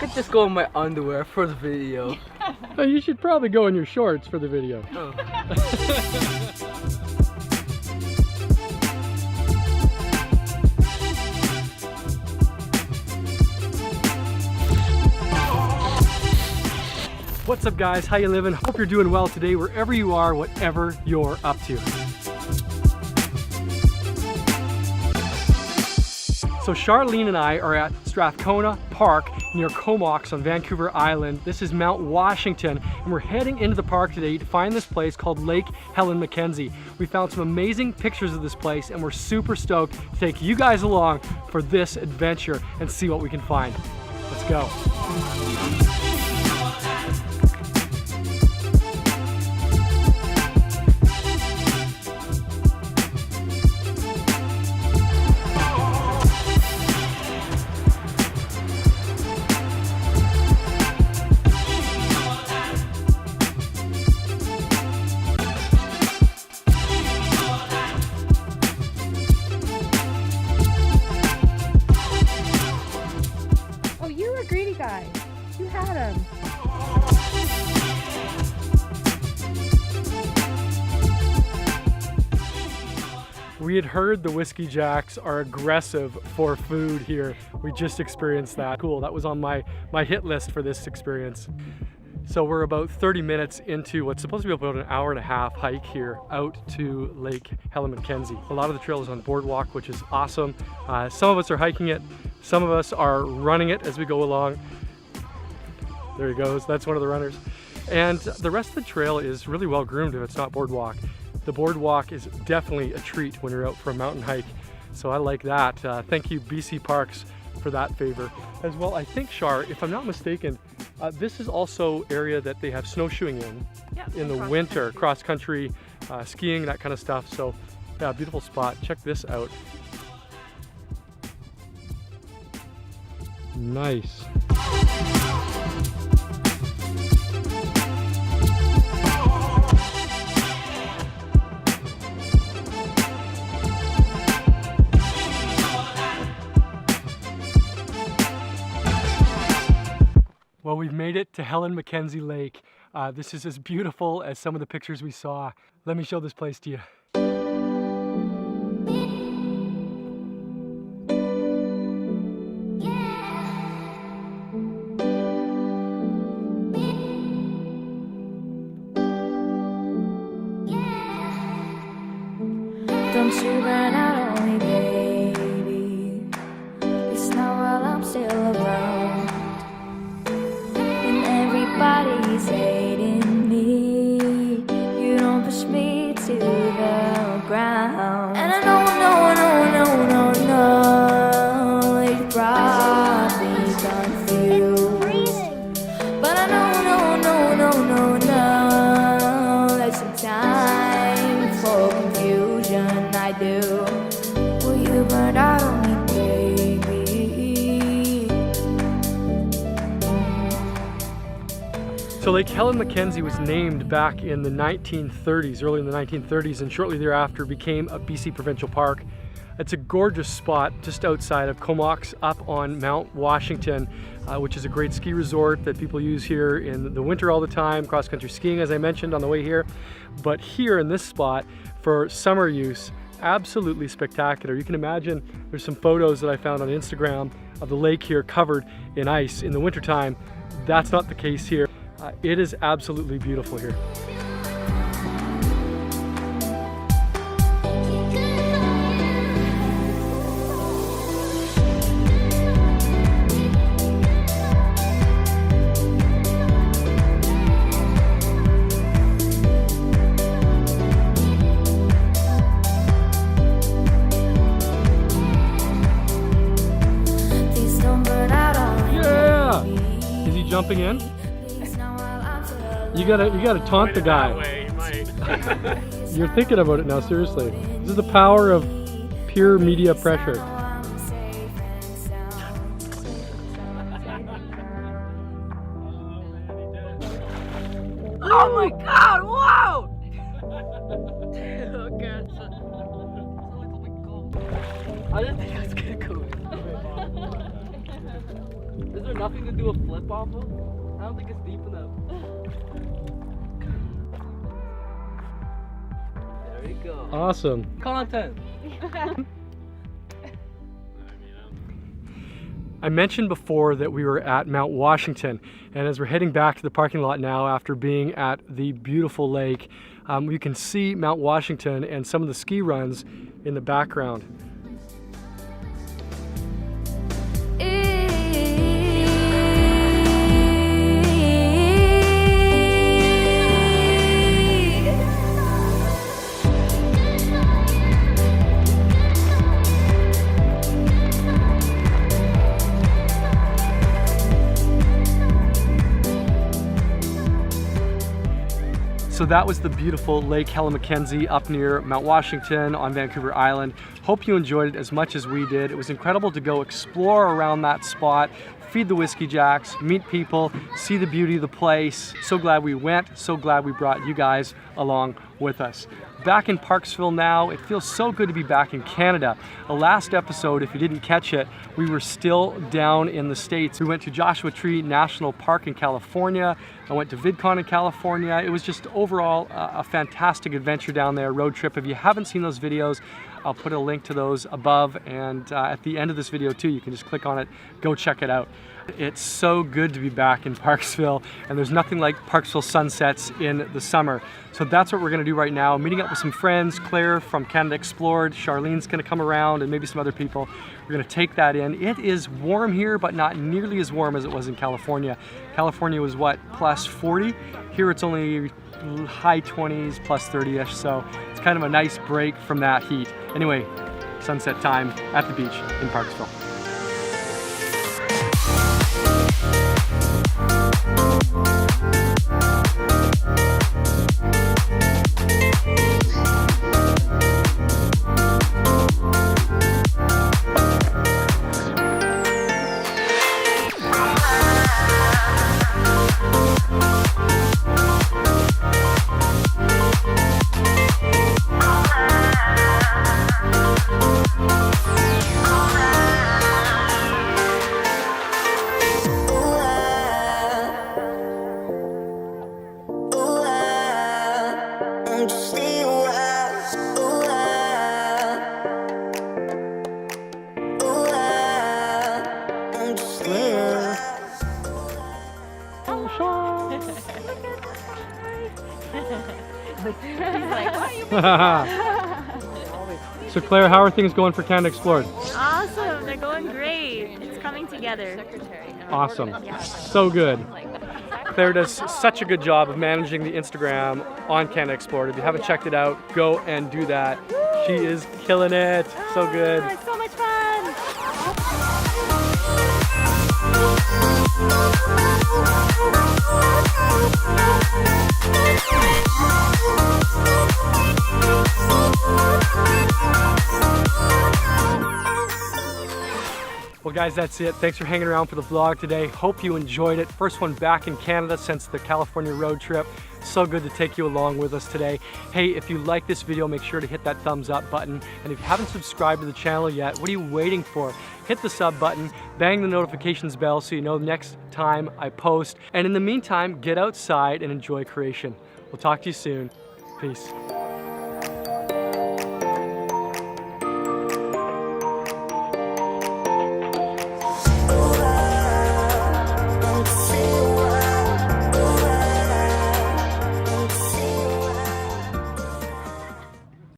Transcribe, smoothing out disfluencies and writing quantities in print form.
could just go in my underwear for the video. Oh, you should probably go in your shorts for the video. Oh. What's up guys, how you living? Hope you're doing well today wherever you are, whatever you're up to. So Charlene and I are at Strathcona Park near Comox on Vancouver Island. This is Mount Washington, and we're heading into the park today to find this place called Lake Helen MacKenzie. We found some amazing pictures of this place and we're super stoked to take you guys along for this adventure and see what we can find. Let's go. Greedy guy, you had him. We had heard the Whiskey Jacks are aggressive for food here. We just experienced that. Cool, that was on my hit list for this experience. So we're about 30 minutes into what's supposed to be about an hour and a half hike here out to Lake Helen MacKenzie. A lot of the trail is on boardwalk, which is awesome. Some of us are hiking it, some of us are running it as we go along. There he goes, that's one of the runners. And the rest of the trail is really well groomed if it's not boardwalk. The boardwalk is definitely a treat when you're out for a mountain hike. So I like that. Thank you BC Parks for that favor. As well, I think Char, if I'm not mistaken, this is also area that they have snowshoeing in the winter, cross-country skiing, that kind of stuff. So yeah, beautiful spot. Check this out. Nice. Well, we've made it to Helen MacKenzie Lake. This is as beautiful as some of the pictures we saw. Let me show this place to you. Don't you burn out on me, baby. It's not while I'm still around. When everybody's hating me, you don't push me to the ground. And I know, you're probably confused. But I know, there's some time for confusion. I do. Will you burn out on me, baby? So Lake Helen MacKenzie was named back in the 1930s, early in the 1930s, and shortly thereafter became a BC Provincial Park. It's a gorgeous spot just outside of Comox up on Mount Washington, which is a great ski resort that people use here in the winter all the time, cross-country skiing as I mentioned on the way here. But here in this spot for summer use, absolutely spectacular. You can imagine there's some photos that I found on Instagram of the lake here covered in ice in the wintertime. That's not the case here. It is absolutely beautiful here. Jumping in? You gotta taunt the guy. You're thinking about it now, seriously. This is the power of pure media pressure. Oh my god, wow! I didn't think I was gonna go. Is there nothing to do a flip off of? I don't think it's deep enough. There we go. Awesome. Content. I mentioned before that we were at Mount Washington, and as we're heading back to the parking lot now after being at the beautiful lake, you can see Mount Washington and some of the ski runs in the background. So that was the beautiful Lake Helen MacKenzie up near Mount Washington on Vancouver Island. Hope you enjoyed it as much as we did. It was incredible to go explore around that spot, feed the whiskey jacks, meet people, see the beauty of the place. So glad we went, so glad we brought you guys along with us. Back in Parksville now, it feels so good to be back in Canada. The last episode, if you didn't catch it, we were still down in the States. We went to Joshua Tree National Park in California. I went to VidCon in California. It was just overall a fantastic adventure down there, road trip. If you haven't seen those videos, I'll put a link to those above, and at the end of this video too, you can just click on it, go check it out. It's so good to be back in Parksville, and there's nothing like Parksville sunsets in the summer. So that's what we're gonna do right now, meeting up with some friends. Claire from Canada Explored, Charlene's gonna come around, and maybe some other people. We're gonna take that in. It is warm here, but not nearly as warm as it was in California. California was what, plus 40? Here it's only high 20s, plus 30-ish, so it's kind of a nice break from that heat. Anyway, sunset time at the beach in Parksville. So Claire, how are things going for Canada Explored? Awesome, they're going great. It's coming together. Awesome, so good. Claire does such a good job of managing the Instagram on Canada Explored. If you haven't checked it out, go and do that. She is killing it, so good. It's so much fun. Well guys, that's it. Thanks for hanging around for the vlog today. Hope you enjoyed it. First one back in Canada since the California road trip. So good to take you along with us today. Hey, if you like this video, make sure to hit that thumbs up button. And if you haven't subscribed to the channel yet, what are you waiting for? Hit the sub button, bang the notifications bell so you know next time I post. And in the meantime, get outside and enjoy creation. We'll talk to you soon. Peace.